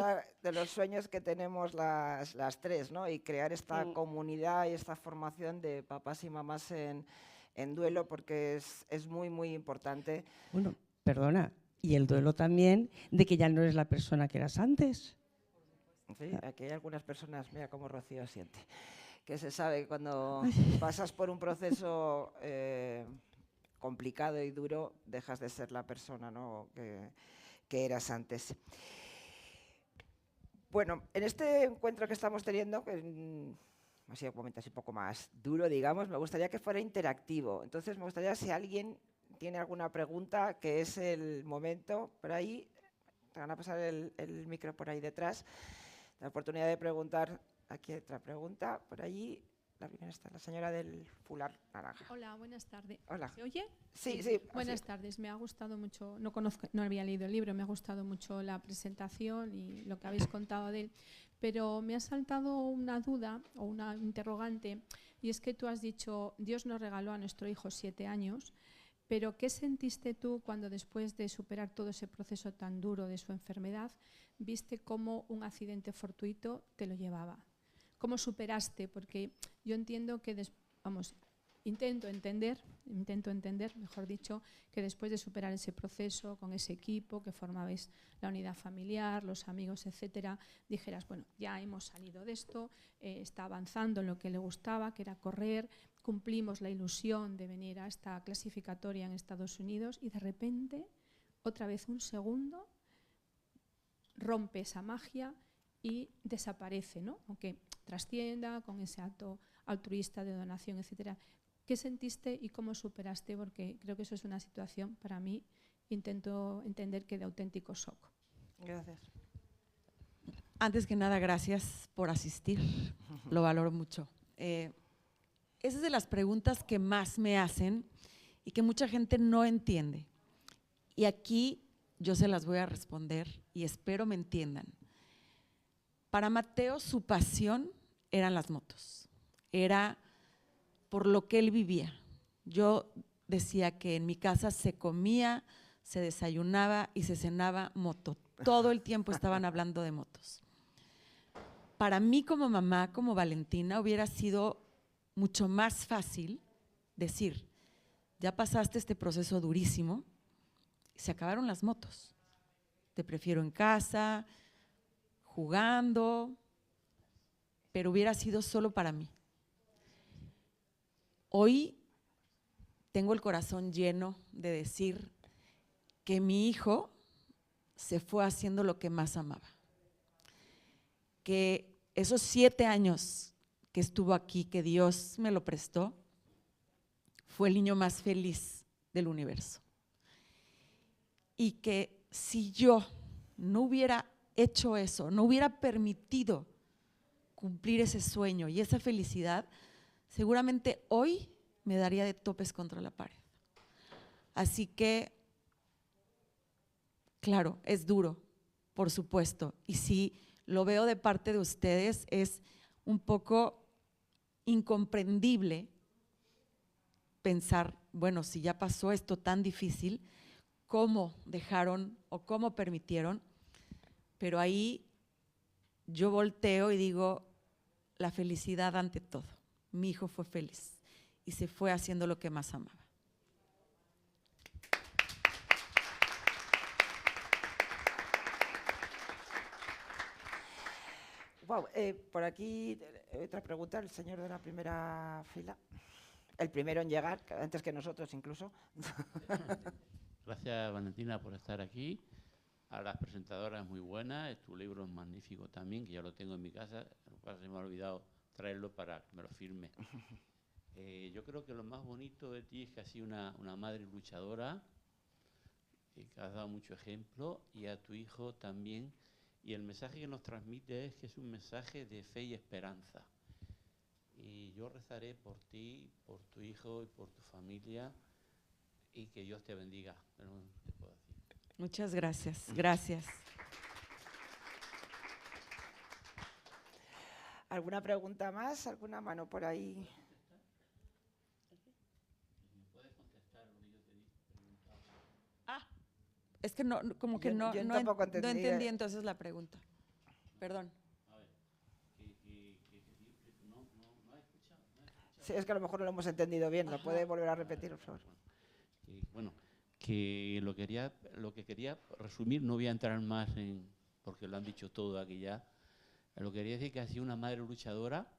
de los sueños que tenemos las tres, ¿no? Y crear esta comunidad y esta formación de papás y mamás en duelo, porque es muy, muy importante. Bueno, perdona, y el duelo también de que ya no eres la persona que eras antes. Sí, aquí hay algunas personas, mira cómo Rocío siente, que se sabe que cuando pasas por un proceso complicado y duro, dejas de ser la persona, ¿no? que eras antes. Bueno, en este encuentro que estamos teniendo, que ha sido un momento así un poco más duro, digamos, me gustaría que fuera interactivo. Entonces, me gustaría, si alguien tiene alguna pregunta, que es el momento, por ahí, te van a pasar el micro por ahí detrás, la oportunidad de preguntar. Aquí hay otra pregunta, por allí. La primera está la señora del fular naranja. Hola, buenas tardes. Hola. ¿Se oye? Sí, sí. Buenas tardes, me ha gustado mucho, no había leído el libro, me ha gustado mucho la presentación y lo que habéis contado de él, pero me ha saltado una duda o una interrogante, y es que tú has dicho, Dios nos regaló a nuestro hijo 7 años, pero ¿qué sentiste tú cuando después de superar todo ese proceso tan duro de su enfermedad, viste cómo un accidente fortuito te lo llevaba? ¿Cómo superaste? Porque yo entiendo que, intento entender, mejor dicho, que después de superar ese proceso con ese equipo que formabais la unidad familiar, los amigos, etcétera, dijeras, bueno, ya hemos salido de esto, está avanzando en lo que le gustaba, que era correr, cumplimos la ilusión de venir a esta clasificatoria en Estados Unidos y de repente, otra vez un segundo, rompe esa magia y desaparece, ¿no? Aunque trascienda con ese acto altruista de donación, etcétera. ¿Qué sentiste y cómo superaste? Porque creo que eso es una situación, para mí, intento entender que de auténtico shock. Gracias. Antes que nada, gracias por asistir, lo valoro mucho. Esa es de las preguntas que más me hacen y que mucha gente no entiende. Y aquí yo se las voy a responder y espero me entiendan. Para Mateo, su pasión eran las motos, era por lo que él vivía. Yo decía que en mi casa se comía, se desayunaba y se cenaba moto. Todo el tiempo estaban hablando de motos. Para mí como mamá, como Valentina, hubiera sido mucho más fácil decir, ya pasaste este proceso durísimo, se acabaron las motos. Te prefiero en casa, jugando, pero hubiera sido solo para mí. Hoy tengo el corazón lleno de decir que mi hijo se fue haciendo lo que más amaba. Que esos 7 años que estuvo aquí, que Dios me lo prestó, fue el niño más feliz del universo. Y que si yo no hubiera hecho eso, no hubiera permitido cumplir ese sueño y esa felicidad, seguramente hoy me daría de topes contra la pared. Así que, claro, es duro, por supuesto, y si lo veo de parte de ustedes, es un poco incomprendible pensar, bueno, si ya pasó esto tan difícil, ¿cómo dejaron o cómo permitieron? Pero ahí yo volteo y digo, la felicidad ante todo. Mi hijo fue feliz y se fue haciendo lo que más amaba. Wow, por aquí otra pregunta, el señor de la primera fila. El primero en llegar, antes que nosotros incluso. Gracias, Valentina, por estar aquí. A las presentadoras muy buenas, tu libro es magnífico también, que ya lo tengo en mi casa, se me ha olvidado traerlo para que me lo firme. Yo creo que lo más bonito de ti es que has sido una madre luchadora, que has dado mucho ejemplo, y a tu hijo también. Y el mensaje que nos transmite es que es un mensaje de fe y esperanza. Y yo rezaré por ti, por tu hijo y por tu familia, y que Dios te bendiga. No te puedo decir. Muchas gracias, gracias. ¿Alguna pregunta más? ¿Alguna mano por ahí? Es que no, como que Yo no tampoco entendí, entendí entonces la pregunta. Perdón. Sí, es que a lo mejor no lo hemos entendido bien. ¿Lo puede volver a repetir, por favor? Bueno, que lo que quería resumir, no voy a entrar más en, porque lo han dicho todo aquí ya. Lo que quería decir que ha sido una madre luchadora,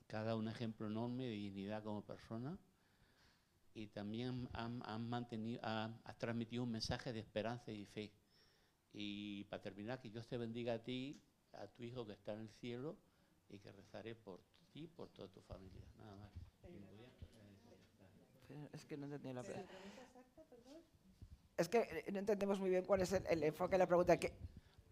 que ha dado un ejemplo enorme de dignidad como persona, y también has transmitido un mensaje de esperanza y fe. Y para terminar, que Dios te bendiga a ti, a tu hijo que está en el cielo, y que rezaré por ti y por toda tu familia. Nada más. Es que no entendí la pregunta. Es que no entendemos muy bien cuál es el enfoque de la pregunta.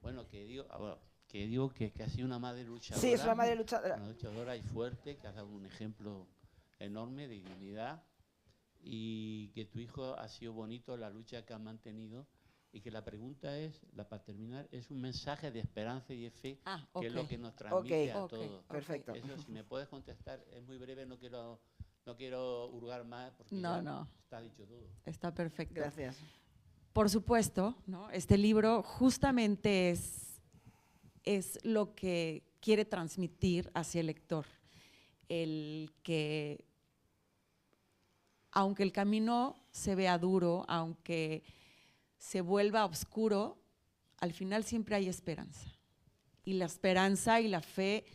Bueno, que digo que ha sido una madre luchadora. Sí, es una madre luchadora. Una luchadora y fuerte, que ha dado un ejemplo enorme de dignidad, y que tu hijo ha sido bonito la lucha que ha mantenido, y que la pregunta es, para terminar, es un mensaje de esperanza y de fe, que es lo que nos transmite a todos. Perfecto. Eso, si me puedes contestar, es muy breve, no quiero hurgar más, porque está dicho todo. Está perfecto. Gracias. Por supuesto, ¿no? Este libro justamente es lo que quiere transmitir hacia el lector, el que aunque el camino se vea duro, aunque se vuelva oscuro, al final siempre hay esperanza. Y la esperanza y la fe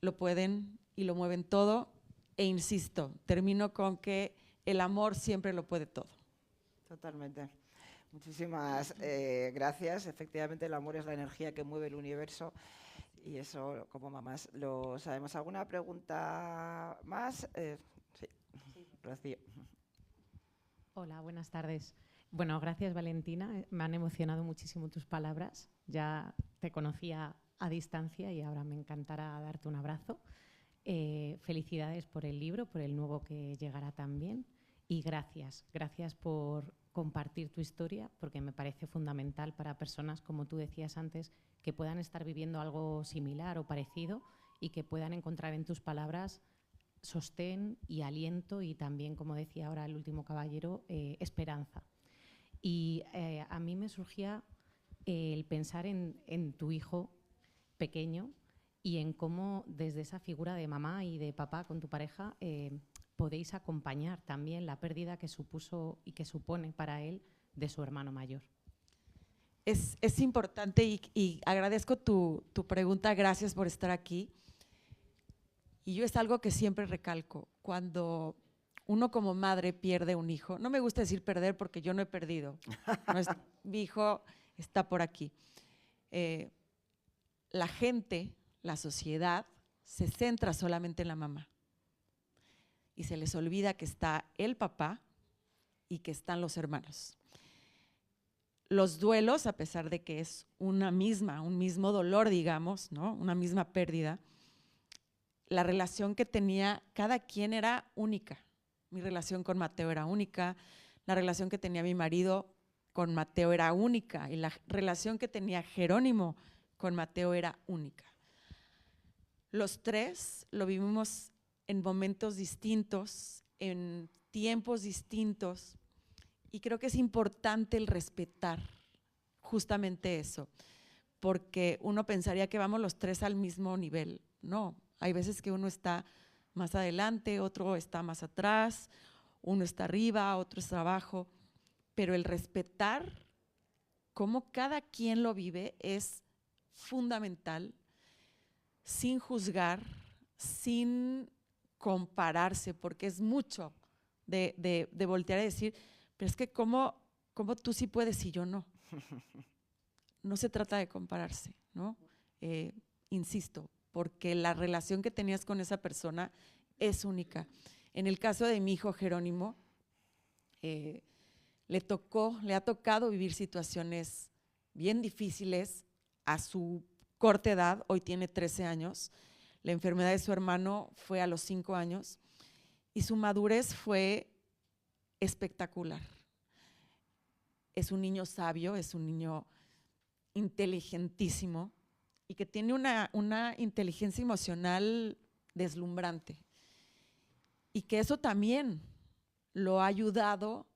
lo pueden y lo mueven todo. E insisto, termino con que el amor siempre lo puede todo. Totalmente. Muchísimas gracias. Efectivamente, el amor es la energía que mueve el universo, y eso como mamás lo sabemos. ¿Alguna pregunta más? Sí, Rocío. Hola, buenas tardes. Bueno, gracias Valentina, me han emocionado muchísimo tus palabras. Ya te conocía a distancia y ahora me encantará darte un abrazo. Felicidades por el libro, por el nuevo que llegará también, y gracias por compartir tu historia, porque me parece fundamental para personas, como tú decías antes, que puedan estar viviendo algo similar o parecido y que puedan encontrar en tus palabras sostén y aliento, y también, como decía ahora el último caballero, esperanza. Y a mí me surgía el pensar en tu hijo pequeño y en cómo desde esa figura de mamá y de papá con tu pareja podéis acompañar también la pérdida que supuso y que supone para él de su hermano mayor. Es importante y agradezco tu pregunta, gracias por estar aquí. Y yo es algo que siempre recalco, cuando uno como madre pierde un hijo, no me gusta decir perder porque yo no he perdido, mi hijo está por aquí. La gente, la sociedad, se centra solamente en la mamá y se les olvida que está el papá y que están los hermanos. Los duelos, a pesar de que es un mismo dolor, digamos, ¿no? Una misma pérdida, la relación que tenía cada quien era única. Mi relación con Mateo era única, la relación que tenía mi marido con Mateo era única, y la relación que tenía Jerónimo con Mateo era única. Los tres lo vivimos en momentos distintos, en tiempos distintos, y creo que es importante el respetar justamente eso, porque uno pensaría que vamos los tres al mismo nivel. No, hay veces que uno está más adelante, otro está más atrás, uno está arriba, otro está abajo, pero el respetar cómo cada quien lo vive es fundamental, sin juzgar, sin compararse, porque es mucho de voltear a decir, pero es que cómo tú sí puedes y yo no. No se trata de compararse, ¿no? Insisto, porque la relación que tenías con esa persona es única. En el caso de mi hijo Jerónimo, le ha tocado vivir situaciones bien difíciles a su corta edad. Hoy tiene 13 años. La enfermedad de su hermano fue a los 5 años y su madurez fue espectacular. Es un niño sabio, es un niño inteligentísimo y que tiene una inteligencia emocional deslumbrante, y que eso también lo ha ayudado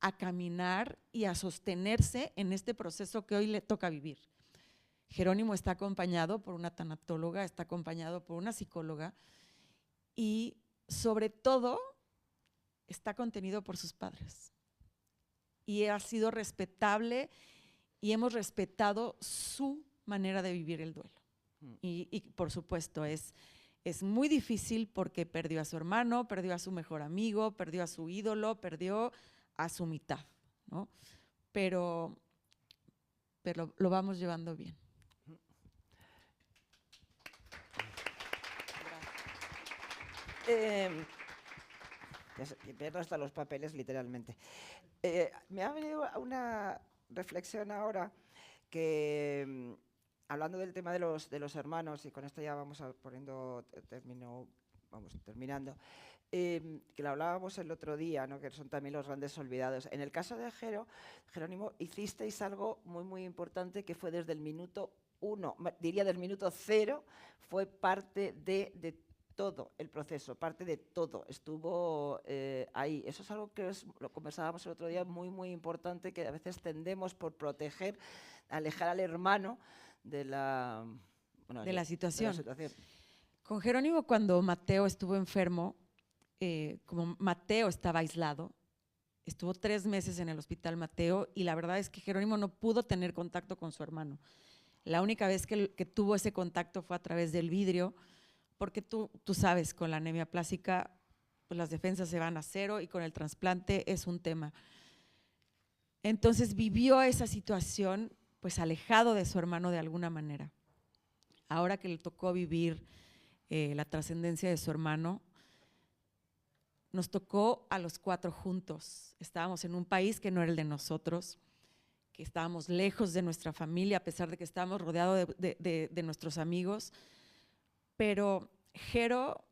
a caminar y a sostenerse en este proceso que hoy le toca vivir. Jerónimo está acompañado por una tanatóloga, está acompañado por una psicóloga y sobre todo está contenido por sus padres. Y ha sido respetable y hemos respetado su manera de vivir el duelo. Y por supuesto es muy difícil porque perdió a su hermano, perdió a su mejor amigo, perdió a su ídolo, perdió a su mitad, ¿no? Pero lo vamos llevando bien. Pierdo hasta los papeles, literalmente. Me ha venido una reflexión ahora que, hablando del tema de los hermanos, y con esto ya vamos terminando, que lo hablábamos el otro día, ¿no? Que son también los grandes olvidados. En el caso de Jerónimo, hicisteis algo muy, muy importante que fue desde el minuto 1, diría del minuto 0, fue parte de todo el proceso, parte de todo, estuvo ahí. Eso es algo que lo conversábamos el otro día, muy, muy importante, que a veces tendemos por proteger, alejar al hermano de la situación. Con Jerónimo, cuando Mateo estuvo enfermo, como Mateo estaba aislado, estuvo 3 meses en el hospital Mateo y la verdad es que Jerónimo no pudo tener contacto con su hermano. La única vez que tuvo ese contacto fue a través del vidrio, porque tú sabes, con la anemia plástica pues las defensas se van a 0 y con el trasplante es un tema. Entonces vivió esa situación pues alejado de su hermano de alguna manera. Ahora que le tocó vivir la trascendencia de su hermano, nos tocó a los 4 juntos. Estábamos en un país que no era el de nosotros, que estábamos lejos de nuestra familia, a pesar de que estábamos rodeados de nuestros amigos, pero Jero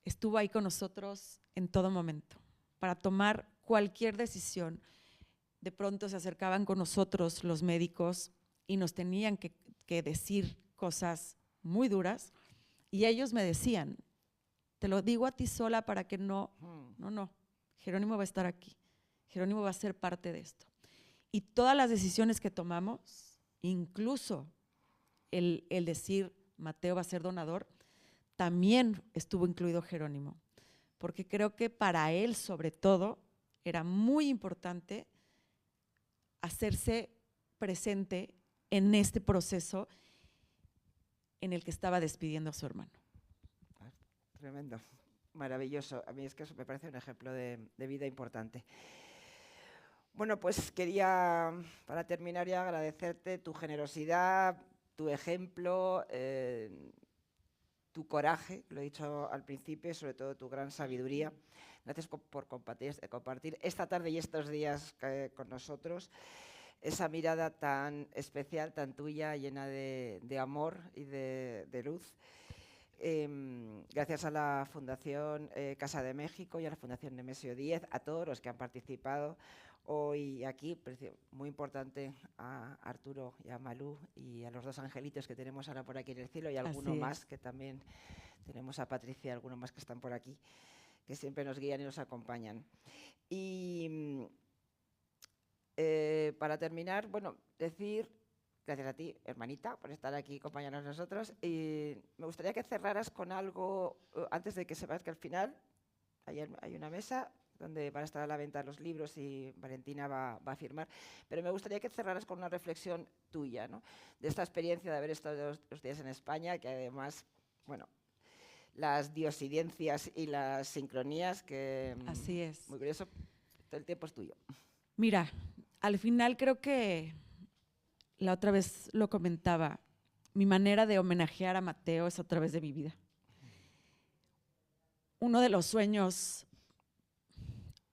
estuvo ahí con nosotros en todo momento, para tomar cualquier decisión. De pronto se acercaban con nosotros los médicos y nos tenían que decir cosas muy duras, y ellos me decían, te lo digo a ti sola para que no, Jerónimo va a estar aquí, Jerónimo va a ser parte de esto. Y todas las decisiones que tomamos, incluso el decir Mateo va a ser donador, también estuvo incluido Jerónimo, porque creo que para él sobre todo era muy importante hacerse presente en este proceso en el que estaba despidiendo a su hermano. Tremendo, maravilloso. A mí es que eso me parece un ejemplo de vida importante. Bueno, pues quería, para terminar ya, agradecerte tu generosidad, tu ejemplo, tu coraje, lo he dicho al principio, y sobre todo tu gran sabiduría. Gracias por compartir esta tarde y estos días con nosotros esa mirada tan especial, tan tuya, llena de amor y de luz. Gracias a la Fundación Casa de México y a la Fundación Nemesio 10, a todos los que han participado hoy aquí, muy importante a Arturo y a Malú y a los 2 angelitos que tenemos ahora por aquí en el cielo y alguno más que también tenemos, a Patricia, alguno más que están por aquí, que siempre nos guían y nos acompañan. Y para terminar, bueno, decir gracias a ti, hermanita, por estar aquí acompañándonos nosotros. Y me gustaría que cerraras con algo, antes de que sepas que al final hay una mesa donde van a estar a la venta los libros y Valentina va a firmar, pero me gustaría que cerraras con una reflexión tuya, ¿no? De esta experiencia de haber estado 2 días en España, que además, bueno, las diosidencias y las sincronías, que así es. Muy curioso, todo el tiempo es tuyo. Mira, al final creo que la otra vez lo comentaba, mi manera de homenajear a Mateo es a través de mi vida. Uno de los sueños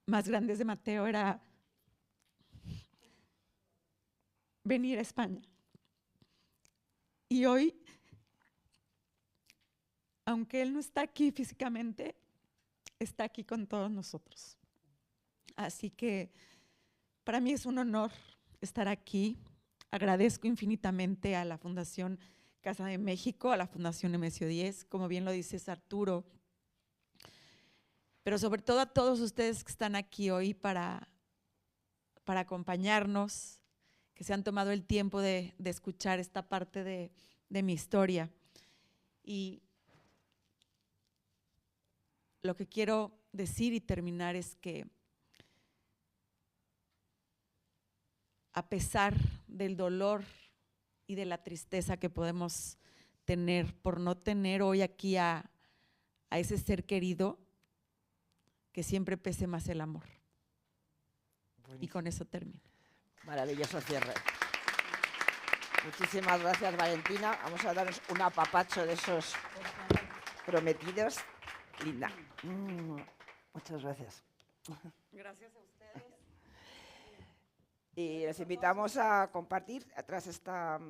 más grandes de Mateo era venir a España. Y hoy, aunque él no está aquí físicamente, está aquí con todos nosotros. Así que para mí es un honor estar aquí. Agradezco infinitamente a la Fundación Casa de México, a la Fundación Nemesio 10, como bien lo dices Arturo, pero sobre todo a todos ustedes que están aquí hoy para acompañarnos, que se han tomado el tiempo de escuchar esta parte de mi historia. Y lo que quiero decir y terminar es que a pesar del dolor y de la tristeza que podemos tener por no tener hoy aquí a ese ser querido, que siempre pese más el amor. Buenísimo. Y con eso termino. Maravilloso cierre. Muchísimas gracias, Valentina. Vamos a darnos un apapacho de esos prometidos. Linda. Muchas gracias. Gracias a ustedes. Y les invitamos a compartir tras esta